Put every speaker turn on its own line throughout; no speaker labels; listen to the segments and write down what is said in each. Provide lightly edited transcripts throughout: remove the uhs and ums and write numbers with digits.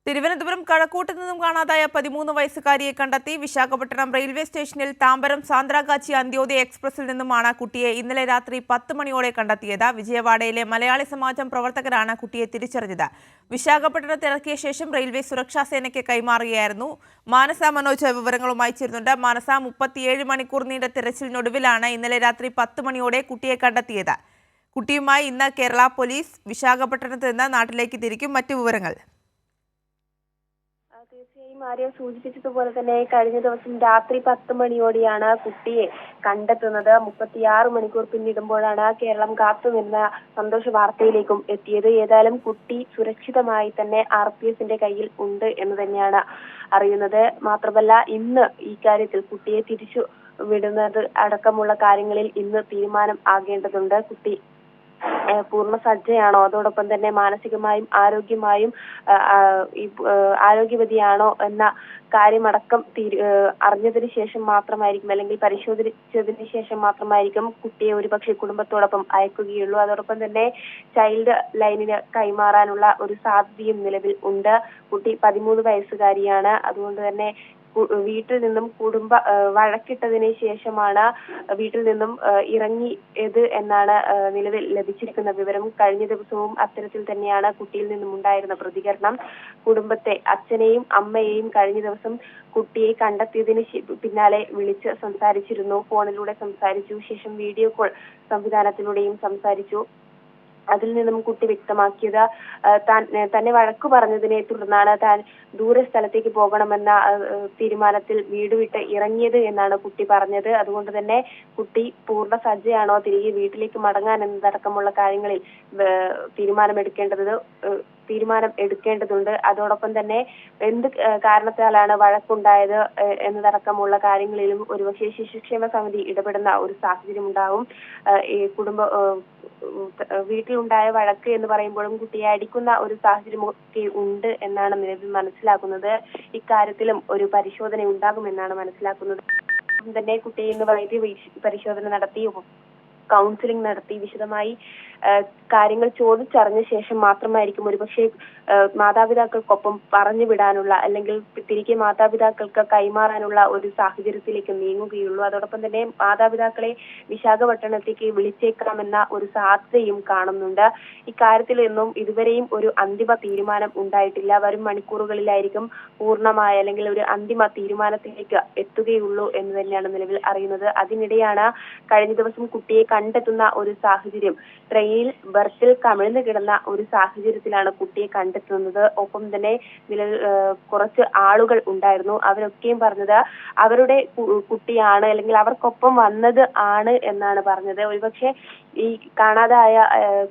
തിരുവനന്തപുരം കഴക്കൂട്ട് നിന്നും കാണാതായ 13 വയസ്സുകാരിയെ കണ്ടെത്തി. വിശാഖപട്ടണം റെയിൽവേ സ്റ്റേഷനിൽ താമ്പരം സാന്ദ്രാഗാച്ചി അന്ത്യോദയ എക്സ്പ്രസിൽ നിന്നുമാണ് കുട്ടിയെ ഇന്നലെ രാത്രി 10 മണിയോടെ കണ്ടെത്തിയത്. വിജയവാഡയിലെ മലയാളി സമാജം പ്രവർത്തകരാണ് കുട്ടിയെ തിരിച്ചറിഞ്ഞത്. വിശാഖപട്ടണത്ത് ഇറക്കിയ ശേഷം റെയിൽവേ സുരക്ഷാ സേനയ്ക്ക് കൈമാറുകയായിരുന്നു. മാനസ മനോജ് വിവരങ്ങളുമായി ചേരുന്നുണ്ട്. മാനസ, 37 മണിക്കൂർ നീണ്ട തിരച്ചിലിനൊടുവിലാണ് ഇന്നലെ രാത്രി 10 മണിയോടെ കുട്ടിയെ കണ്ടെത്തിയത്. കുട്ടിയുമായി ഇന്ന് കേരള പോലീസ് വിശാഖപട്ടണത്ത് നിന്ന് നാട്ടിലേക്ക് തിരിക്കും. മറ്റു വിവരങ്ങൾ?
തീർച്ചയായും ആര്യ സൂചിപ്പിച്ചതുപോലെ തന്നെ കഴിഞ്ഞ ദിവസം രാത്രി 10 മണിയോടെയാണ് കുട്ടിയെ കണ്ടെത്തുന്നത്. 36 മണിക്കൂർ പിന്നിടുമ്പോഴാണ് കേരളം കാത്തുനിന്ന സന്തോഷ വാർത്തയിലേക്കും എത്തിയത്. ഏതായാലും കുട്ടി സുരക്ഷിതമായി തന്നെ RPFന്റെ കയ്യിൽ ഉണ്ട് എന്ന് തന്നെയാണ് അറിയുന്നത്. മാത്രമല്ല, ഇന്ന് ഈ കാര്യത്തിൽ കുട്ടിയെ തിരിച്ചു വിടുന്നത് അടക്കമുള്ള കാര്യങ്ങളിൽ ഇന്ന് തീരുമാനം ആകേണ്ടതുണ്ട്. കുട്ടി പൂർണ്ണ സജ്ജയാണോ, അതോടൊപ്പം തന്നെ മാനസികമായും ആരോഗ്യമായും ആരോഗ്യവതിയാണോ എന്ന കാര്യമടക്കം അറിഞ്ഞതിന് ശേഷം മാത്രമായിരിക്കും, അല്ലെങ്കിൽ പരിശോധിച്ചതിന് ശേഷം മാത്രമായിരിക്കും കുട്ടിയെ ഒരുപക്ഷെ കുടുംബത്തോടൊപ്പം അയക്കുകയുള്ളൂ. അതോടൊപ്പം തന്നെ ചൈൽഡ് ലൈനിന് കൈമാറാനുള്ള ഒരു സാധ്യതയും നിലവിൽ ഉണ്ട്. കുട്ടി 13 വയസ്സുകാരിയാണ്. അതുകൊണ്ട് തന്നെ വീട്ടിൽ നിന്നും വഴക്കിട്ടതിന് ശേഷമാണ് വീട്ടിൽ നിന്നും ഇറങ്ങിയത് എന്നാണ് നിലവിൽ ലഭിച്ചിരിക്കുന്ന വിവരം. കഴിഞ്ഞ ദിവസവും അത്തരത്തിൽ തന്നെയാണ് കുട്ടിയിൽ നിന്നും ഉണ്ടായിരുന്ന പ്രതികരണം. കുടുംബത്തെ, അച്ഛനെയും അമ്മയെയും കഴിഞ്ഞ ദിവസം കുട്ടിയെ കണ്ടെത്തിയതിന് പിന്നാലെ വിളിച്ച് സംസാരിച്ചിരുന്നു. ഫോണിലൂടെ സംസാരിച്ചു. ശേഷം വീഡിയോ കോൾ സംവിധാനത്തിലൂടെയും സംസാരിച്ചു. അതിൽ നിന്നും കുട്ടി വ്യക്തമാക്കിയത് തന്നെ വഴക്കു പറഞ്ഞതിനെ തുടർന്നാണ് താൻ ദൂരെ സ്ഥലത്തേക്ക് പോകണമെന്ന തീരുമാനത്തിൽ വീട് വിട്ട് ഇറങ്ങിയത് എന്നാണ് കുട്ടി പറഞ്ഞത്. അതുകൊണ്ട് തന്നെ കുട്ടി പൂർണ്ണ സജ്ജയാണോ, തിരികെ വീട്ടിലേക്ക് മടങ്ങാൻ എന്നതടക്കമുള്ള കാര്യങ്ങളിൽ തീരുമാനം എടുക്കേണ്ടതുണ്ട്. അതോടൊപ്പം തന്നെ എന്ത് കാരണത്താലാണ് വഴക്കുണ്ടായത് എന്നതടക്കമുള്ള കാര്യങ്ങളിലും ഒരുപക്ഷെ ശിശുക്ഷേമ സമിതി ഇടപെടുന്ന ഒരു സാഹചര്യം ഉണ്ടാവും. ഈ വീട്ടിലുണ്ടായ വഴക്ക് എന്ന് പറയുമ്പോഴും കുട്ടിയെ അടിക്കുന്ന ഒരു സാഹചര്യമൊക്കെ ഉണ്ട് എന്നാണ് നിലവിൽ മനസ്സിലാക്കുന്നത്. ഇക്കാര്യത്തിലും ഒരു പരിശോധന ഉണ്ടാകുമെന്നാണ് മനസ്സിലാക്കുന്നത്. തന്നെ കുട്ടിയെ ഇന്ന് വൈദ്യ പരിശോധന നടത്തി, കൗൺസിലിംഗ് നടത്തി, വിശദമായി കാര്യങ്ങൾ ചോദിച്ചറിഞ്ഞ ശേഷം മാത്രമായിരിക്കും ഒരുപക്ഷെ മാതാപിതാക്കൾക്കൊപ്പം പറഞ്ഞു വിടാനുള്ള, അല്ലെങ്കിൽ തിരികെ മാതാപിതാക്കൾക്ക് കൈമാറാനുള്ള ഒരു സാഹചര്യത്തിലേക്ക് നീങ്ങുകയുള്ളൂ. അതോടൊപ്പം തന്നെ മാതാപിതാക്കളെ വിശാഖപട്ടണത്തേക്ക് വിളിച്ചേക്കാമെന്ന ഒരു സാധ്യതയും കാണുന്നുണ്ട്. ഇക്കാര്യത്തിൽ ഒന്നും ഇതുവരെയും ഒരു അന്തിമ തീരുമാനം ഉണ്ടായിട്ടില്ല. വരും മണിക്കൂറുകളിലായിരിക്കും പൂർണ്ണമായ, അല്ലെങ്കിൽ ഒരു അന്തിമ തീരുമാനത്തിലേക്ക് എത്തുകയുള്ളൂ എന്ന് തന്നെയാണ് നിലവിൽ അറിയുന്നത്. അതിനിടെയാണ് കഴിഞ്ഞ ദിവസം കുട്ടിയെ കണ്ടെത്തുന്ന ഒരു സാഹചര്യം. ട്രെയിനിൽ ബർത്തിൽ കമിഴ്ന്നു കിടന്ന ഒരു സാഹചര്യത്തിലാണ് കുട്ടിയെ കണ്ടെത്തുന്നത്. ഒപ്പം തന്നെ കുറച്ച് ആളുകൾ ഉണ്ടായിരുന്നു. അവരൊക്കെയും പറഞ്ഞത് അവരുടെ കുട്ടിയാണ്, അല്ലെങ്കിൽ അവർക്കൊപ്പം വന്നത് ആണ് എന്നാണ് പറഞ്ഞത്. ഒരുപക്ഷെ ഈ കാണാതായ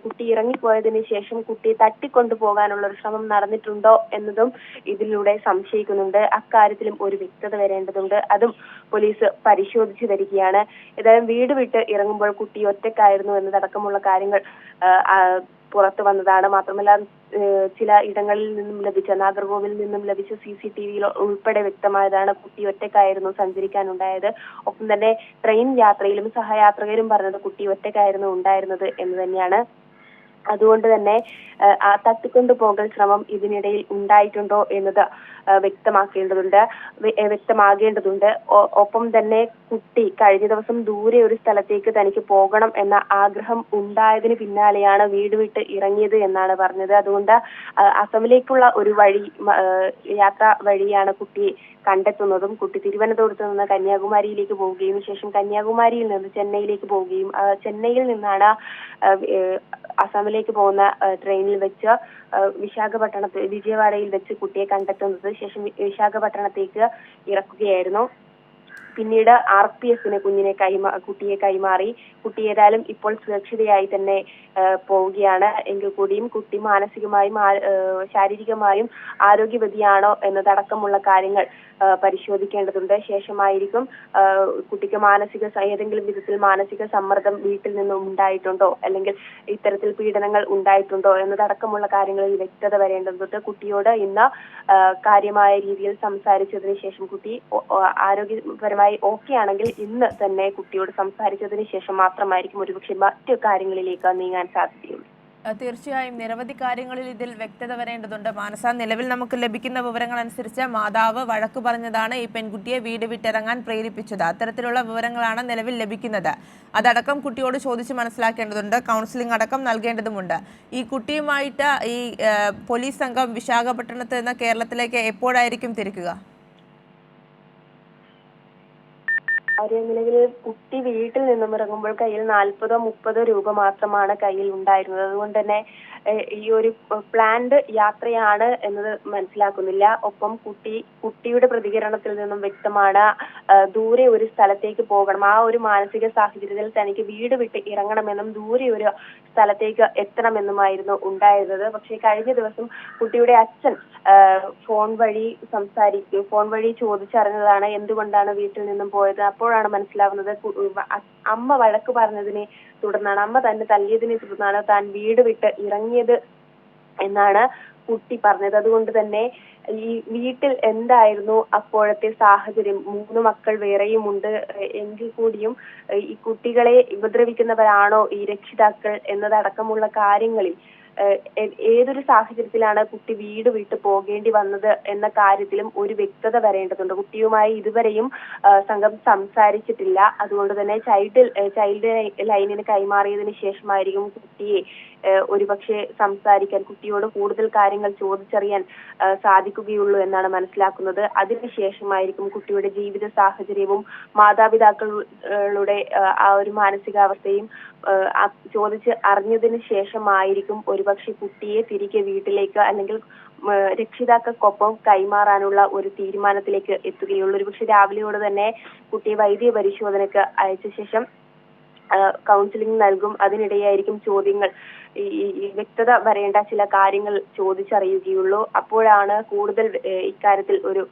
കുട്ടി ഇറങ്ങിപ്പോയതിന് ശേഷം കുട്ടിയെ തട്ടിക്കൊണ്ടു പോകാനുള്ള ഒരു ശ്രമം നടന്നിട്ടുണ്ടോ എന്നതും ഇതിലൂടെ സംശയിക്കുന്നുണ്ട്. അക്കാര്യത്തിലും ഒരു വ്യക്തത വരേണ്ടതുണ്ട്. അതും പോലീസ് പരിശോധിച്ചു വരികയാണ്. ഏതായാലും വീട് വിട്ട് ഇറങ്ങുമ്പോൾ കുട്ടി ഒറ്റയ്ക്കായിരുന്നു എന്നതടക്കമുള്ള കാര്യങ്ങൾ പുറത്തു വന്നതാണ്. മാത്രമല്ല, ചില ഇടങ്ങളിൽ നിന്നും ലഭിച്ച, നാഗർകോവിലിൽ നിന്നും ലഭിച്ച CCTVയിൽ ഉൾപ്പെടെ വ്യക്തമായതാണ് കുട്ടി ഒറ്റയ്ക്കായിരുന്നു സഞ്ചരിക്കാനുണ്ടായത്. ഒപ്പം തന്നെ ട്രെയിൻ യാത്രയിലും സഹയാത്രികരും പറഞ്ഞത് കുട്ടി ഒറ്റയ്ക്കായിരുന്നു ഉണ്ടായിരുന്നത് എന്ന് തന്നെയാണ്. അതുകൊണ്ട് തന്നെ ആ തട്ടിക്കൊണ്ടുപോകൽ ശ്രമം ഇതിനിടയിൽ ഉണ്ടായിട്ടുണ്ടോ എന്നത് വ്യക്തമാകേണ്ടതുണ്ട്. ഒപ്പം തന്നെ കുട്ടി കഴിഞ്ഞ ദിവസം ദൂരെ ഒരു സ്ഥലത്തേക്ക് തനിക്ക് പോകണം എന്ന ആഗ്രഹം ഉണ്ടായതിന് പിന്നാലെയാണ് വീട് വിട്ട് ഇറങ്ങിയത് എന്നാണ് പറഞ്ഞത്. അതുകൊണ്ട് അസമിലേക്കുള്ള ഒരു യാത്രാ വഴിയാണ് കുട്ടിയെ കണ്ടെത്തുന്നതും. കുട്ടി തിരുവനന്തപുരത്ത് നിന്ന് കന്യാകുമാരിയിലേക്ക് പോവുകയും ശേഷം കന്യാകുമാരിയിൽ നിന്ന് ചെന്നൈയിലേക്ക് പോവുകയും ചെന്നൈയിൽ നിന്നാണ് അസമിലേക്ക് പോകുന്ന ട്രെയിനിൽ വെച്ച് വിജയവാഡയിൽ വെച്ച് കുട്ടിയെ കണ്ടെത്തുന്നത്. ശേഷം വിശാഖപട്ടണത്തേക്ക് ഇറക്കുകയായിരുന്നു. പിന്നീട് RPFന് കുട്ടിയെ കൈമാറി. കുട്ടി ഏതായാലും ഇപ്പോൾ സുരക്ഷിതയായി തന്നെ പോവുകയാണ്. എങ്കിൽ കൂടിയും കുട്ടി മാനസികമായും ശാരീരികമായും ആരോഗ്യവതിയാണോ എന്നതടക്കമുള്ള കാര്യങ്ങൾ പരിശോധിക്കേണ്ടതുണ്ട്. ശേഷമായിരിക്കും കുട്ടിക്ക് ഏതെങ്കിലും വിധത്തിൽ മാനസിക സമ്മർദ്ദം വീട്ടിൽ നിന്നും ഉണ്ടായിട്ടുണ്ടോ, അല്ലെങ്കിൽ ഇത്തരത്തിൽ പീഡനങ്ങൾ ഉണ്ടായിട്ടുണ്ടോ എന്നതടക്കമുള്ള കാര്യങ്ങളിൽ വ്യക്തത വരേണ്ടതുണ്ട്. കുട്ടിയോട് ഇന്ന് കാര്യമായ രീതിയിൽ സംസാരിച്ചതിന് ശേഷം, കുട്ടി ആരോഗ്യപരമായി ഓക്കെ ആണെങ്കിൽ ഇന്ന് തന്നെ കുട്ടിയോട് സംസാരിച്ചതിന് ശേഷം മാത്രമായിരിക്കും ഒരുപക്ഷെ മറ്റു കാര്യങ്ങളിലേക്ക് നീങ്ങാൻ സാധ്യതയുള്ളൂ.
തീർച്ചയായും നിരവധി കാര്യങ്ങളിൽ ഇതിൽ വ്യക്തത വരേണ്ടതുണ്ട്. മാനസ, നിലവിൽ നമുക്ക് ലഭിക്കുന്ന വിവരങ്ങൾ അനുസരിച്ച് മാതാവ് വഴക്ക് പറഞ്ഞതാണ് ഈ പെൺകുട്ടിയെ വീട് വിട്ടിറങ്ങാൻ പ്രേരിപ്പിച്ചത്. അത്തരത്തിലുള്ള വിവരങ്ങളാണ് നിലവിൽ ലഭിക്കുന്നത്. അതടക്കം കുട്ടിയോട് ചോദിച്ച് മനസ്സിലാക്കേണ്ടതുണ്ട്. കൗൺസിലിംഗ് അടക്കം നൽകേണ്ടതുമുണ്ട്. ഈ കുട്ടിയുമായിട്ട് ഈ പോലീസ് സംഘം വിശാഖപട്ടണത്ത് നിന്ന് കേരളത്തിലേക്ക് എപ്പോഴായിരിക്കും തിരിക്കുക?
നിലവിൽ കുട്ടി വീട്ടിൽ നിന്നും ഇറങ്ങുമ്പോൾ കയ്യിൽ 40-30 രൂപ മാത്രമാണ് കയ്യിൽ ഉണ്ടായിരുന്നത്. അതുകൊണ്ട് തന്നെ ഈ ഒരു പ്ലാൻഡ് യാത്രയാണ് എന്നത് മനസ്സിലാക്കുന്നില്ല. ഒപ്പം കുട്ടിയുടെ പ്രതികരണത്തിൽ നിന്നും വ്യക്തമാണ് ദൂരെ ഒരു സ്ഥലത്തേക്ക് പോകണം, ആ ഒരു മാനസിക സാഹചര്യത്തിൽ തനിക്ക് വീട് വിട്ട് ഇറങ്ങണമെന്നും ദൂരെ ഒരു സ്ഥലത്തേക്ക് എത്തണമെന്നുമായിരുന്നു ഉണ്ടായിരുന്നത്. പക്ഷേ കഴിഞ്ഞ ദിവസം കുട്ടിയുടെ അച്ഛൻ ഫോൺ വഴി ചോദിച്ചറിഞ്ഞതാണ് എന്തുകൊണ്ടാണ് വീട്ടിൽ നിന്നും പോയത്. അപ്പോഴാണ് മനസ്സിലാവുന്നത് അമ്മ വഴക്ക് പറഞ്ഞതിനെ തുടർന്നാണ്, അമ്മ തന്നെ തല്ലിയതിനെ തുടർന്നാണ് താൻ വീട് വിട്ട് ഇറങ്ങിയത് എന്നാണ് കുട്ടി പറഞ്ഞത്. അതുകൊണ്ട് തന്നെ ഈ വീട്ടിൽ എന്തായിരുന്നു അപ്പോഴത്തെ സാഹചര്യം, 3 മക്കൾ വേറെയുമുണ്ട് എങ്കിൽ കൂടിയും ഈ കുട്ടികളെ ഉപദ്രവിക്കുന്നവരാണോ ഈ രക്ഷിതാക്കൾ എന്നതടക്കമുള്ള കാര്യങ്ങളിൽ ഏതൊരു സാഹചര്യത്തിലാണ് കുട്ടി വീട് വിട്ട് പോകേണ്ടി വന്നത് എന്ന കാര്യത്തിലും ഒരു വ്യക്തത വരേണ്ടതുണ്ട്. കുട്ടിയുമായി ഇതുവരെയും സംഘം സംസാരിച്ചിട്ടില്ല. അതുകൊണ്ട് തന്നെ ചൈൽഡ് ലൈനിന് കൈമാറിയതിനു ശേഷമായിരിക്കും കുട്ടിയെ ഒരുപക്ഷെ സംസാരിക്കാൻ, കുട്ടിയോട് കൂടുതൽ കാര്യങ്ങൾ ചോദിച്ചറിയാൻ സാധിക്കുകയുള്ളൂ എന്നാണ് മനസ്സിലാക്കുന്നത്. അതിനുശേഷമായിരിക്കും കുട്ടിയുടെ ജീവിത സാഹചര്യവും മാതാപിതാക്കളുടെ ആ ഒരു മാനസികാവസ്ഥയും ചോദിച്ച് അറിഞ്ഞതിന് ശേഷമായിരിക്കും ഒരുപക്ഷെ കുട്ടിയെ തിരികെ വീട്ടിലേക്ക് അല്ലെങ്കിൽ രക്ഷിതാക്കൾക്കൊപ്പം കൈമാറാനുള്ള ഒരു തീരുമാനത്തിലേക്ക് എത്തുകയുള്ളൂ. ഒരുപക്ഷെ രാവിലെയോടെ തന്നെ കുട്ടിയെ വൈദ്യ പരിശോധനയ്ക്ക് അയച്ച ശേഷം കൗൺസിലിംഗ് നൽകും. അതിനിടെയായിരിക്കും ചോദ്യങ്ങൾ, ഈ വ്യക്തത വരേണ്ട ചില കാര്യങ്ങൾ ചോദിച്ചറിയുകയുള്ളൂ. അപ്പോഴാണ് കൂടുതൽ ഇക്കാര്യത്തിൽ ഒരു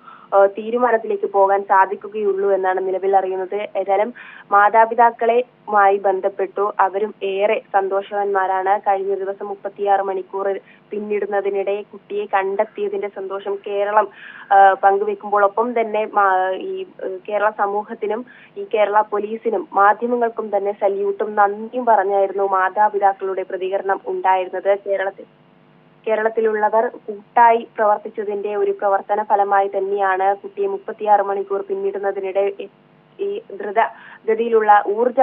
തീരുമാനത്തിലേക്ക് പോകാൻ സാധിക്കുകയുള്ളൂ എന്നാണ് നിലവിൽ അറിയുന്നത്. ഏതായാലും മാതാപിതാക്കളുമായി ബന്ധപ്പെട്ടു അവരും ഏറെ സന്തോഷവാന്മാരാണ്. കഴിഞ്ഞ ദിവസം 36 മണിക്കൂർ പിന്നിടുന്നതിനിടെ കുട്ടിയെ കണ്ടെത്തിയതിന്റെ സന്തോഷം കേരളം പങ്കുവെക്കുമ്പോൾ ഒപ്പം തന്നെ ഈ കേരള സമൂഹത്തിനും ഈ കേരള പോലീസിനും മാധ്യമങ്ങൾക്കും തന്നെ സല്യൂട്ടും നന്ദിയും പറഞ്ഞായിരുന്നു മാതാപിതാക്കളുടെ പ്രതികരണം ഉണ്ടായിരുന്നത്. കേരളത്തിലുള്ളവർ കൂട്ടായി പ്രവർത്തിച്ചതിന്റെ ഒരു പ്രവർത്തന ഫലമായി തന്നെയാണ് കുട്ടിയെ 36 മണിക്കൂർ പിന്നിടുന്നതിനിടെ ഈ ദ്രുതഗതിയിലുള്ള ഊർജ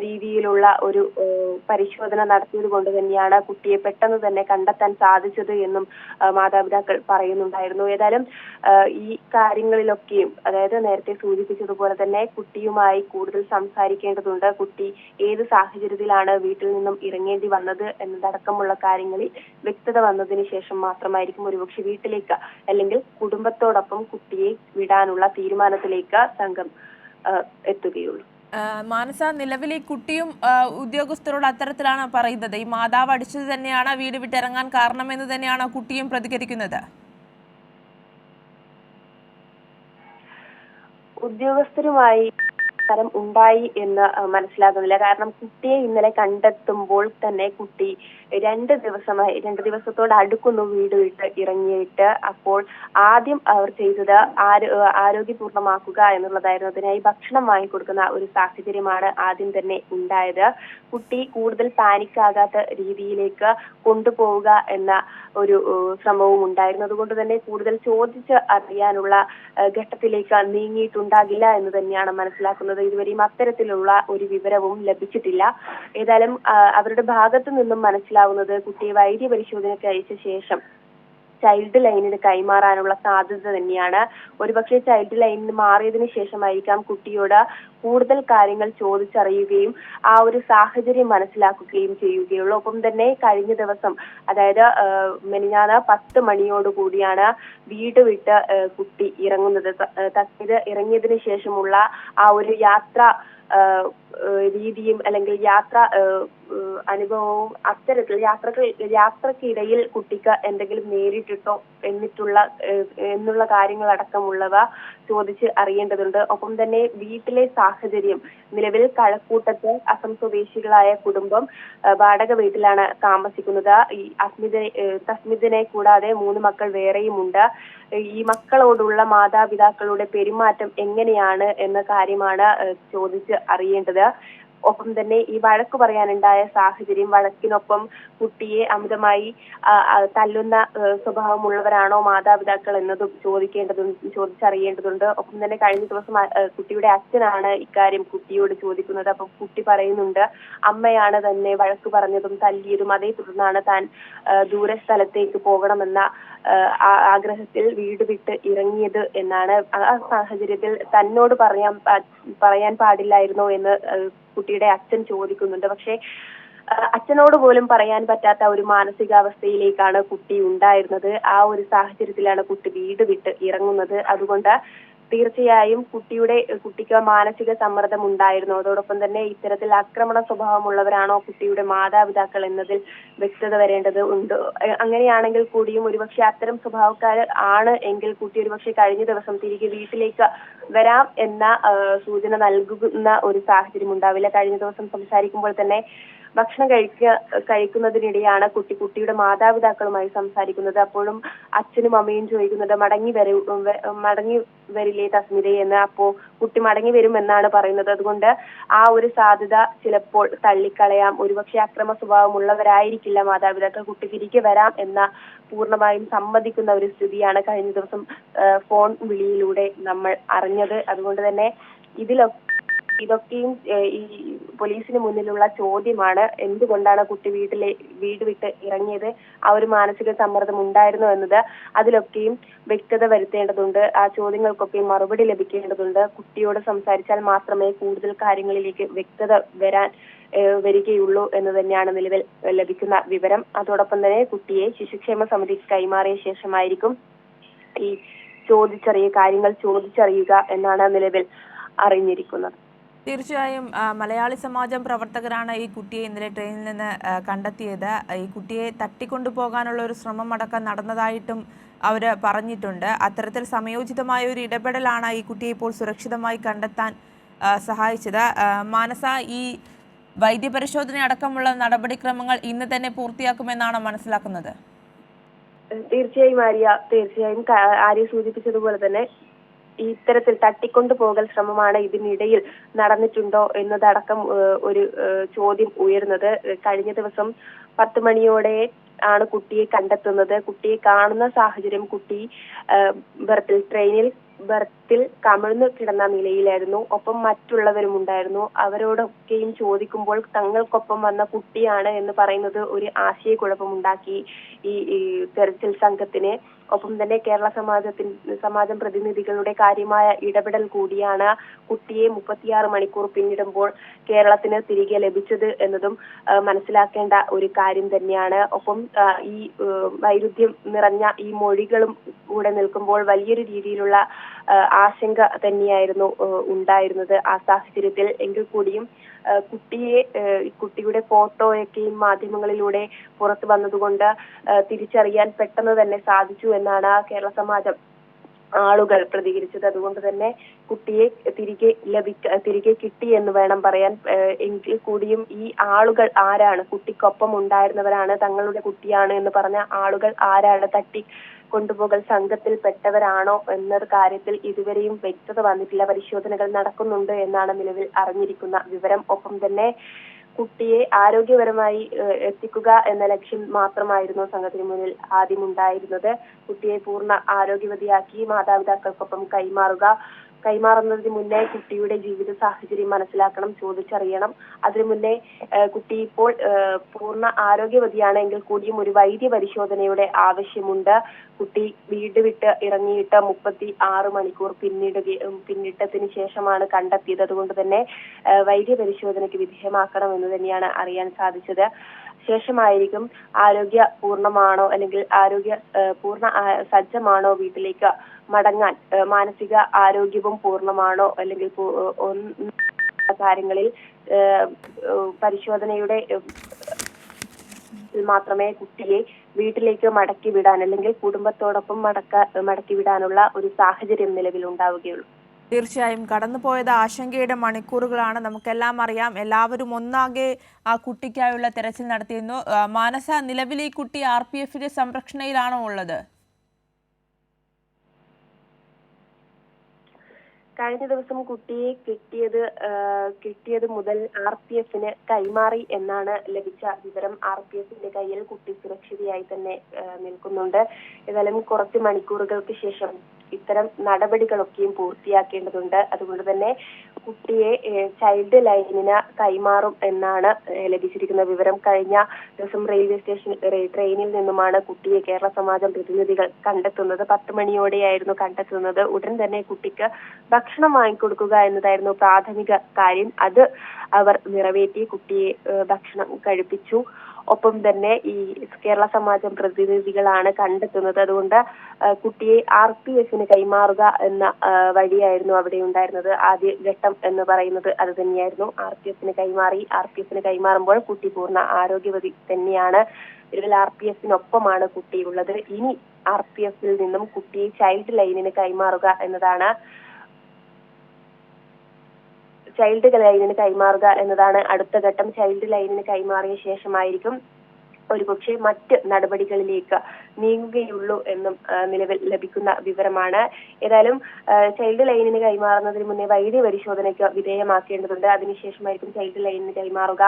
രീതിയിലുള്ള ഒരു പരിശോധന നടത്തിയത് കൊണ്ട് തന്നെയാണ് കുട്ടിയെ പെട്ടെന്ന് തന്നെ കണ്ടെത്താൻ സാധിച്ചത് എന്നും മാതാപിതാക്കൾ പറയുന്നുണ്ടായിരുന്നു. ഏതായാലും ഈ കാര്യങ്ങളിലൊക്കെയും, അതായത് നേരത്തെ സൂചിപ്പിച്ചതുപോലെ തന്നെ കുട്ടിയുമായി കൂടുതൽ സംസാരിക്കേണ്ടതുണ്ട്. കുട്ടി ഏത് സാഹചര്യത്തിലാണ് വീട്ടിൽ നിന്നും ഇറങ്ങേണ്ടി വന്നത് എന്നതടക്കമുള്ള കാര്യങ്ങളിൽ വ്യക്തത വന്നതിന് ശേഷം മാത്രമായിരിക്കും ഒരുപക്ഷെ വീട്ടിലേക്ക് അല്ലെങ്കിൽ കുടുംബത്തോടൊപ്പം കുട്ടിയെ വിടാനുള്ള തീരുമാനത്തിലേക്ക് സംഘം എത്തുകയുള്ളൂ.
മാനസ, നിലവിൽ ഈ കുട്ടിയും ഉദ്യോഗസ്ഥരോട് അത്തരത്തിലാണ് പറയുന്നത്. ഈ മാതാവ് അടിച്ചത് തന്നെയാണ് വീട് വിട്ടിറങ്ങാൻ കാരണമെന്ന് തന്നെയാണ് കുട്ടിയും പ്രതികരിക്കുന്നത്.
ഉദ്യോഗസ്ഥരുമായി ഉണ്ടായി എന്ന് മനസ്സിലാകുന്നില്ല. കാരണം കുട്ടിയെ ഇന്നലെ കണ്ടെത്തുമ്പോൾ തന്നെ കുട്ടി 2 ദിവസത്തോട് അടുക്കുന്നു വീട് വിട്ട് ഇറങ്ങിയിട്ട്. അപ്പോൾ ആദ്യം അവർ ചെയ്തത് ആരോഗ്യപൂർണ്ണമാക്കുക എന്നുള്ളതായിരുന്നു. അതിനായി ഭക്ഷണം വാങ്ങിക്കൊടുക്കുന്ന ഒരു സാഹചര്യമാണ് ആദ്യം തന്നെ ഉണ്ടായത്. കുട്ടി കൂടുതൽ പാനിക്കാകാത്ത രീതിയിലേക്ക് കൊണ്ടുപോവുക എന്ന ഒരു ശ്രമവും ഉണ്ടായിരുന്നു. അതുകൊണ്ട് തന്നെ കൂടുതൽ ചോദിച്ച് അറിയാനുള്ള ഘട്ടത്തിലേക്ക് നീങ്ങിയിട്ടുണ്ടാകില്ല എന്ന് തന്നെയാണ് മനസ്സിലാക്കുന്നത്. ഇതുവരെയും അത്തരത്തിലുള്ള ഒരു വിവരവും ലഭിച്ചിട്ടില്ല. ഏതായാലും അവരുടെ ഭാഗത്തു നിന്നും മനസ്സിലാവുന്നത് കുട്ടിയെ വൈദ്യ പരിശോധനയ്ക്ക് അയച്ച ശേഷം ചൈൽഡ് ലൈനിന് കൈമാറാനുള്ള സാധ്യത തന്നെയാണ്. ഒരുപക്ഷെ ചൈൽഡ് ലൈനിന് മാറിയതിനു ശേഷമായിരിക്കാം കുട്ടിയോട് കൂടുതൽ കാര്യങ്ങൾ ചോദിച്ചറിയുകയും ആ ഒരു സാഹചര്യം മനസ്സിലാക്കുകയും ചെയ്യുകയുള്ളൂ. ഒപ്പം തന്നെ കഴിഞ്ഞ ദിവസം, അതായത് മെനിഞ്ഞാന്ന് 10 മണിയോടുകൂടിയാണ് വീട് വിട്ട് കുട്ടി ഇറങ്ങുന്നത്. ഇറങ്ങിയതിനു ശേഷമുള്ള ആ ഒരു യാത്ര രീതിയും അല്ലെങ്കിൽ യാത്ര അനുഭവവും അത്തരത്തിൽ യാത്രക്കിടയിൽ കുട്ടിക്ക് എന്തെങ്കിലും നേരിട്ടിട്ടോ എന്നുള്ള കാര്യങ്ങളടക്കമുള്ളവ ചോദിച്ച് അറിയേണ്ടതുണ്ട്. ഒപ്പം തന്നെ വീട്ടിലെ സാഹചര്യം, നിലവിൽ കഴക്കൂട്ടത്ത് അസം സ്വദേശികളായ കുടുംബം വാടക വീട്ടിലാണ് താമസിക്കുന്നത്. ഈ തസ്മിദിനെ കൂടാതെ 3 മക്കൾ വേറെയുമുണ്ട്. ഈ മക്കളോടുള്ള മാതാപിതാക്കളുടെ പെരുമാറ്റം എങ്ങനെയാണ് എന്ന കാര്യമാണ് ചോദിച്ച് അറിയേണ്ടത്. ഒപ്പം തന്നെ ഈ വഴക്ക് പറയാനുണ്ടായ സാഹചര്യം, വഴക്കിനൊപ്പം കുട്ടിയെ അമിതമായി തല്ലുന്ന സ്വഭാവമുള്ളവരാണോ മാതാപിതാക്കൾ എന്നതും ചോദിച്ചറിയേണ്ടതുണ്ട്. ഒപ്പം തന്നെ കഴിഞ്ഞ ദിവസം കുട്ടിയുടെ അച്ഛനാണ് ഇക്കാര്യം കുട്ടിയോട് ചോദിക്കുന്നത്. അപ്പം കുട്ടി പറയുന്നുണ്ട്, അമ്മയാണ് തന്നെ വഴക്ക് പറഞ്ഞതും തല്ലിയതും, അതേ തുടർന്നാണ് താൻ ദൂര സ്ഥലത്തേക്ക് പോകണമെന്ന ആഗ്രഹത്തിൽ വീട് വിട്ട് ഇറങ്ങിയത് എന്നാണ്. ആ സാഹചര്യത്തിൽ തന്നോട് പറയാൻ പാടില്ലായിരുന്നോ എന്ന് കുട്ടിയുടെ അച്ഛൻ ചോദിക്കുന്നുണ്ട്. പക്ഷേ അച്ഛനോട് പോലും പറയാൻ പറ്റാത്ത ഒരു മാനസികാവസ്ഥയിലേക്കാണ് കുട്ടി ഉണ്ടായിരുന്നത്. ആ ഒരു സാഹചര്യത്തിലാണ് കുട്ടി വീട് വിട്ട് ഇറങ്ങുന്നത്. അതുകൊണ്ട് തീർച്ചയായും കുട്ടിക്ക് മാനസിക സമ്മർദ്ദം ഉണ്ടായിരുന്നു. അതോടൊപ്പം തന്നെ ഇത്തരത്തിൽ ആക്രമണ സ്വഭാവമുള്ളവരാണോ കുട്ടിയുടെ മാതാപിതാക്കൾ എന്നതിൽ വ്യക്തത വരേണ്ടത് ഉണ്ട്. അങ്ങനെയാണെങ്കിൽ കൂടിയും ഒരുപക്ഷെ അത്തരം സ്വഭാവക്കാർ ആണ് എങ്കിൽ കുട്ടി ഒരുപക്ഷെ കഴിഞ്ഞ ദിവസം തിരികെ വീട്ടിലേക്ക് വരാം എന്ന സൂചന നൽകുന്ന ഒരു സാഹചര്യം ഉണ്ടാവില്ല. കഴിഞ്ഞ ദിവസം സംസാരിക്കുമ്പോൾ തന്നെ ഭക്ഷണം കഴിക്കുന്നതിനിടെയാണ് കുട്ടിയുടെ മാതാപിതാക്കളുമായി സംസാരിക്കുന്നത്. അപ്പോഴും അച്ഛനും അമ്മയും ചോദിക്കുന്നത് മടങ്ങി വരില്ലേ തസ്മിതയെ എന്ന്. അപ്പോ കുട്ടി മടങ്ങി വരുമെന്നാണ് പറയുന്നത്. അതുകൊണ്ട് ആ ഒരു സാധ്യത ചിലപ്പോൾ തള്ളിക്കളയാം. ഒരുപക്ഷെ അക്രമ സ്വഭാവമുള്ളവരായിരിക്കില്ല മാതാപിതാക്കൾ. കുട്ടി തിരികെ വരാം എന്ന പൂർണ്ണമായും സമ്മതിക്കുന്ന ഒരു സ്ഥിതിയാണ് കഴിഞ്ഞ ദിവസം ഫോൺ വിളിയിലൂടെ നമ്മൾ അറിഞ്ഞത്. അതുകൊണ്ട് തന്നെ ഇതൊക്കെയും ഈ പോലീസിന് മുന്നിലുള്ള ചോദ്യമാണ്. എന്തുകൊണ്ടാണ് കുട്ടി വീട് വിട്ട് ഇറങ്ങിയത്, ആ ഒരു മാനസിക സമ്മർദ്ദം ഉണ്ടായിരുന്നു എന്നത് അതിലൊക്കെയും വ്യക്തത വരുത്തേണ്ടതുണ്ട്. ആ ചോദ്യങ്ങൾക്കൊക്കെയും മറുപടി ലഭിക്കേണ്ടതുണ്ട്. കുട്ടിയോട് സംസാരിച്ചാൽ മാത്രമേ കൂടുതൽ കാര്യങ്ങളിലേക്ക് വ്യക്തത വരികയുള്ളൂ എന്ന് തന്നെയാണ് നിലവിൽ ലഭിക്കുന്ന വിവരം. അതോടൊപ്പം തന്നെ കുട്ടിയെ ശിശുക്ഷേമ സമിതിക്ക് കൈമാറിയ ശേഷമായിരിക്കും ഈ കാര്യങ്ങൾ ചോദിച്ചറിയുക എന്നാണ് നിലവിൽ അറിഞ്ഞിരിക്കുന്നത്.
തീർച്ചയായും മലയാളി സമാജം പ്രവർത്തകരാണ് ഈ കുട്ടിയെ ഇന്നലെ ട്രെയിനിൽ നിന്ന് കണ്ടെത്തിയത്. ഈ കുട്ടിയെ തട്ടിക്കൊണ്ടുപോകാനുള്ള ഒരു ശ്രമം അടക്കം നടന്നതായിട്ടും അവർ പറഞ്ഞിട്ടുണ്ട്. അത്തരത്തിൽ സമയോചിതമായ ഒരു ഇടപെടലാണ് ഈ കുട്ടിയെ ഇപ്പോൾ സുരക്ഷിതമായി കണ്ടെത്താൻ സഹായിച്ചത്. മാനസ, ഈ വൈദ്യപരിശോധന അടക്കമുള്ള നടപടിക്രമങ്ങൾ ഇന്ന് തന്നെ പൂർത്തിയാക്കുമെന്നാണ് മനസ്സിലാക്കുന്നത്.
തീർച്ചയായും ആര്യ സൂചിപ്പിച്ചതുപോലെ തന്നെ ഇത്തരത്തിൽ തട്ടിക്കൊണ്ടുപോകൽ ശ്രമമാണ് ഇതിനിടയിൽ നടന്നിട്ടുണ്ടോ എന്നതടക്കം ഒരു ചോദ്യം ഉയർന്നത്. കഴിഞ്ഞ ദിവസം 10 മണിയോടെ ആണ് കുട്ടിയെ കണ്ടെത്തുന്നത്. കുട്ടിയെ കാണുന്ന സാഹചര്യം കുട്ടി ബർത്തിൽ കമിഴ്ന്നു കിടന്ന നിലയിലായിരുന്നു. ഒപ്പം മറ്റുള്ളവരും ഉണ്ടായിരുന്നു. അവരോടൊക്കെയും ചോദിക്കുമ്പോൾ തങ്ങൾക്കൊപ്പം വന്ന കുട്ടിയാണ് എന്ന് പറയുന്നത് ഒരു ആശയക്കുഴപ്പമുണ്ടാക്കി ഈ തെരച്ചിൽ സംഘത്തിന്. ഒപ്പം തന്നെ കേരള സമാജം പ്രതിനിധികളുടെ കാര്യമായ ഇടപെടൽ കൂടിയാണ് കുട്ടിയെ 36 മണിക്കൂർ പിന്നിടുമ്പോൾ കേരളത്തിന് തിരികെ ലഭിച്ചത് എന്നതും മനസ്സിലാക്കേണ്ട ഒരു കാര്യം തന്നെയാണ്. ഒപ്പം ഈ വൈരുദ്ധ്യം നിറഞ്ഞ ഈ മൊഴികളും കൂടെ നിൽക്കുമ്പോൾ വലിയൊരു രീതിയിലുള്ള ആശങ്ക തന്നെയായിരുന്നു ഉണ്ടായിരുന്നത് ആ സാഹചര്യത്തിൽ. എങ്കിൽ കൂടിയും കുട്ടിയുടെ ഫോട്ടോയൊക്കെയും മാധ്യമങ്ങളിലൂടെ പുറത്തു വന്നതുകൊണ്ട് തിരിച്ചറിയാൻ പെട്ടെന്ന് തന്നെ സാധിച്ചു എന്നാണ് കേരള സമാജം ആളുകൾ പ്രതികരിച്ചത്. അതുകൊണ്ട് തന്നെ കുട്ടിയെ തിരികെ കിട്ടി എന്ന് വേണം പറയാൻ. എങ്കിൽ കൂടിയും ഈ ആളുകൾ ആരാണ്, കുട്ടിക്കൊപ്പം ഉണ്ടായിരുന്നവരാണ്, തങ്ങളുടെ കുട്ടിയാണ് എന്ന് പറഞ്ഞ ആളുകൾ ആരാണ്, തട്ടി കൊണ്ടുപോകൽ സംഘത്തിൽ പെട്ടവരാണോ എന്ന കാര്യത്തിൽ ഇതുവരെയും വ്യക്തത വന്നിട്ടില്ല. പരിശോധനകൾ നടക്കുന്നുണ്ട് എന്നാണ് നിലവിൽ അറിഞ്ഞിരിക്കുന്ന വിവരം. ഒപ്പം തന്നെ കുട്ടിയെ ആരോഗ്യപരമായി എത്തിക്കുക എന്ന ലക്ഷ്യം മാത്രമായിരുന്നു സംഘത്തിന് മുന്നിൽ ആദ്യം ഉണ്ടായിരുന്നത്. കുട്ടിയെ പൂർണ്ണ ആരോഗ്യവതിയാക്കി മാതാപിതാക്കൾക്കൊപ്പം കൈമാറുന്നതിന് മുന്നേ കുട്ടിയുടെ ജീവിത സാഹചര്യം മനസ്സിലാക്കണം, ചോദിച്ചറിയണം. അതിനു മുന്നേ കുട്ടി ഇപ്പോൾ പൂർണ്ണ ആരോഗ്യവതിയാണെങ്കിൽ കൂടിയും ഒരു വൈദ്യ പരിശോധനയുടെ ആവശ്യമുണ്ട്. കുട്ടി വീട് വിട്ട് ഇറങ്ങിയിട്ട് 36 മണിക്കൂർ പിന്നിട്ടതിന് ശേഷമാണ് കണ്ടെത്തിയത്. അതുകൊണ്ട് തന്നെ വൈദ്യ പരിശോധനയ്ക്ക് വിധേയമാക്കണം എന്ന് തന്നെയാണ് അറിയാൻ സാധിച്ചത്. ശേഷമായിരിക്കും ആരോഗ്യ പൂർണ്ണമാണോ അല്ലെങ്കിൽ പൂർണ്ണ സജ്ജമാണോ വീട്ടിലേക്ക് മടങ്ങാൻ, മാനസിക ആരോഗ്യവും പൂർണ്ണമാണോ അല്ലെങ്കിൽ കാര്യങ്ങളിൽ പരിശോധനയുടെ മാത്രമേ കുട്ടിയെ വീട്ടിലേക്ക് മടക്കി വിടാൻ അല്ലെങ്കിൽ കുടുംബത്തോടൊപ്പം മടക്കി വിടാനുള്ള ഒരു സാഹചര്യം നിലവിലുണ്ടാവുകയുള്ളൂ.
തീർച്ചയായും കടന്നുപോയത് ആശങ്കയുടെ മണിക്കൂറുകളാണ്. നമുക്കെല്ലാം അറിയാം. എല്ലാവരും ഒന്നാകെ ആ കുട്ടിക്കായുള്ള തെരച്ചിൽ നടത്തിയിരുന്നു. മാനസ, നിലവിൽ ഈ കുട്ടി RPFന്റെ സംരക്ഷണയിലാണോ ഉള്ളത്?
കഴിഞ്ഞ ദിവസം കുട്ടിയെ കിട്ടിയത് മുതൽ RPFന് കൈമാറി എന്നാണ് ലഭിച്ച വിവരം. RPFന്റെ കയ്യിൽ കുട്ടി സുരക്ഷിതയായി തന്നെ നിൽക്കുന്നുണ്ട്. ഏതായാലും കുറച്ച് മണിക്കൂറുകൾക്ക് ശേഷം ഇത്തരം നടപടികളൊക്കെയും പൂർത്തിയാക്കേണ്ടതുണ്ട്. അതുകൊണ്ട് തന്നെ കുട്ടിയെ ചൈൽഡ് ലൈനിന് കൈമാറും എന്നാണ് ലഭിച്ചിരിക്കുന്ന വിവരം. കഴിഞ്ഞ ദിവസം റെയിൽവേ സ്റ്റേഷൻ ട്രെയിനിൽ നിന്നുമാണ് കുട്ടിയെ കേരള സമാജം പ്രതിനിധികൾ കണ്ടെത്തുന്നത്. 10 മണിയോടെയായിരുന്നു കണ്ടെത്തുന്നത്. ഉടൻ തന്നെ കുട്ടിക്ക് ഭക്ഷണം വാങ്ങിക്കൊടുക്കുക എന്നതായിരുന്നു പ്രാഥമിക കാര്യം. അത് അവർ നിറവേറ്റി കുട്ടിയെ ഭക്ഷണം കഴിപ്പിച്ചു. ഒപ്പം തന്നെ ഈ കേരള സമാജം പ്രതിനിധികളാണ് കണ്ടെത്തുന്നത്. അതുകൊണ്ട് കുട്ടിയെ RPFന് കൈമാറുക എന്ന വഴിയായിരുന്നു അവിടെ ഉണ്ടായിരുന്നത്. ആദ്യ ഘട്ടം എന്ന് പറയുന്നത് അത് തന്നെയായിരുന്നു. RPFന് കൈമാറി. RPFന് കൈമാറുമ്പോൾ കുട്ടി പൂർണ്ണ ആരോഗ്യവതി തന്നെയാണ്. ഇതിൽ RPFനൊപ്പമാണ് കുട്ടിയുള്ളത്. ഇനി RPFൽ നിന്നും കുട്ടിയെ ചൈൽഡ് ലൈനിന് കൈമാറുക എന്നതാണ് അടുത്ത ഘട്ടം. ചൈൽഡ് ലൈനിന് കൈമാറിയ ശേഷമായിരിക്കും ഒരുപക്ഷെ മറ്റ് നടപടികളിലേക്ക് നീങ്ങുകയുള്ളൂ എന്നും നിലവിൽ ലഭിക്കുന്ന വിവരമാണ്. ഏതായാലും ചൈൽഡ് ലൈനിന് കൈമാറുന്നതിന് മുന്നേ വൈദ്യ പരിശോധനയ്ക്ക് വിധേയമാക്കേണ്ടതുണ്ട്. അതിനുശേഷമായിരിക്കും ചൈൽഡ് ലൈനിന് കൈമാറുക.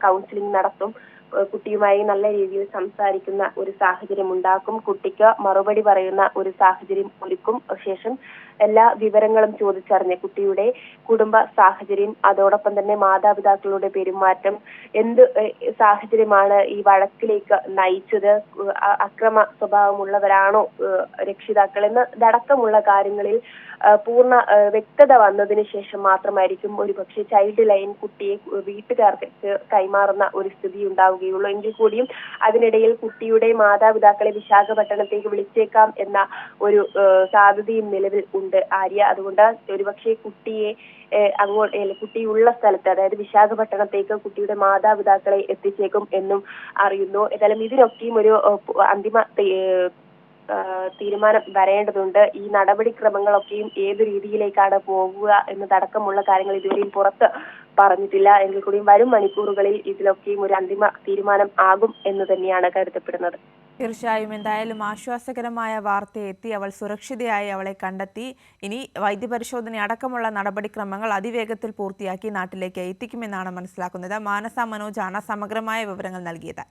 കൗൺസിലിംഗ് നടത്തും. കുട്ടിയുമായി നല്ല രീതിയിൽ സംസാരിക്കുന്ന ഒരു സാഹചര്യം ഉണ്ടാക്കും. കുട്ടിക്ക് മറുപടി പറയുന്ന ഒരു സാഹചര്യം ഒരുക്കും. ശേഷം എല്ലാ വിവരങ്ങളും ചോദിച്ചറിഞ്ഞ് കുട്ടിയുടെ കുടുംബ സാഹചര്യം, അതോടൊപ്പം തന്നെ മാതാപിതാക്കളുടെ പെരുമാറ്റം, എന്ത് സാഹചര്യമാണ് ഈ വഴക്കിലേക്ക് നയിച്ചത്, അക്രമ സ്വഭാവമുള്ളവരാണോ രക്ഷിതാക്കൾ എന്നതടക്കമുള്ള കാര്യങ്ങളിൽ പൂർണ്ണ വ്യക്തത വന്നതിന് ശേഷം മാത്രമായിരിക്കും ഒരുപക്ഷെ ചൈൽഡ് ലൈൻ കുട്ടിയെ വീട്ടുകാർക്ക് കൈമാറുന്ന ഒരു സ്ഥിതി ഉണ്ടാവുകയുള്ളൂ. എങ്കിൽ കൂടിയും അതിനിടയിൽ കുട്ടിയുടെ മാതാപിതാക്കളെ വിശാഖപട്ടണത്തേക്ക് വിളിച്ചേക്കാം എന്ന ഒരു സാധ്യതയും നിലവിൽ ഉണ്ട് ആര്യ. അതുകൊണ്ട് ഒരുപക്ഷെ കുട്ടിയെ കുട്ടിയുള്ള സ്ഥലത്ത്, അതായത് വിശാഖപട്ടണത്തേക്ക് കുട്ടിയുടെ മാതാപിതാക്കളെ എത്തിച്ചേക്കും എന്നും അറിയുന്നു. ഏതായാലും ഇതിനൊക്കെയും ഒരു അന്തിമ തീരുമാനം വരേണ്ടതുണ്ട്. ഈ നടപടിക്രമങ്ങളൊക്കെയും ഏത് രീതിയിലേക്കാണ് പോകുക എന്നതടക്കമുള്ള കാര്യങ്ങൾ ഇതുവരെയും പുറത്ത് പറഞ്ഞിട്ടില്ല. എങ്കിൽ കൂടിയും വരും മണിക്കൂറുകളിൽ ഇതിലൊക്കെയും ഒരു അന്തിമ തീരുമാനം ആകും എന്ന് തന്നെയാണ് കരുതപ്പെടുന്നത്.
തീർച്ചയായും എന്തായാലും ആശ്വാസകരമായ വാർത്തയെത്തി. അവൾ സുരക്ഷിതയായി അവളെ കണ്ടെത്തി. ഇനി വൈദ്യപരിശോധന അടക്കമുള്ള നടപടിക്രമങ്ങൾ അതിവേഗത്തിൽ പൂർത്തിയാക്കി നാട്ടിലേക്ക് എത്തിക്കുമെന്നാണ് മനസ്സിലാക്കുന്നത്. മാനസ മനോജാണ് സമഗ്രമായ വിവരങ്ങൾ നൽകിയത്.